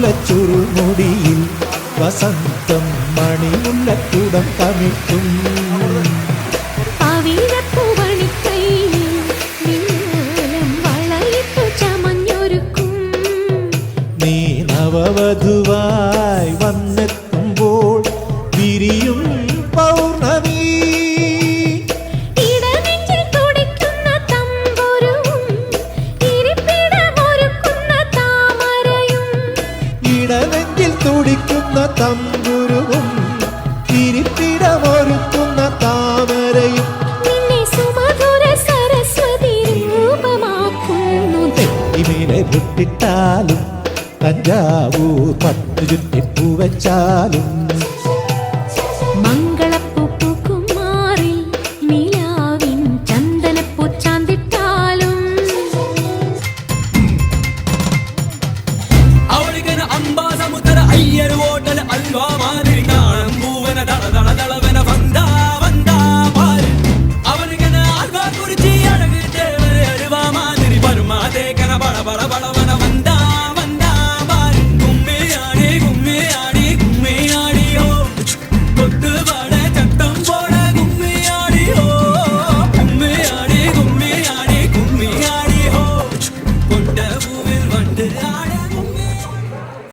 പനങ്കുലച്ചുരുൾമുടിയിൽ വസന്തം മണിമുല്ലക്കുടം കമിഴ്ത്തും നീ നവവധുവായി വന്നെത്തുമ്പോൾ വിരിയും പൗർണമി ഇടനെഞ്ചിൽ തുടിക്കുന്ന തമ്പുരുവും ഇരിപ്പിടമൊരുക്കുന്ന താമരയും നിന്നെ സുമധുര സരസ്വതി രൂപമാക്കുന്നു. നെറ്റിമേലെ പൊട്ടിട്ടാലും തഞ്ചാവൂർ പട്ടു ചുറ്റിപ്പൂവച്ചാലും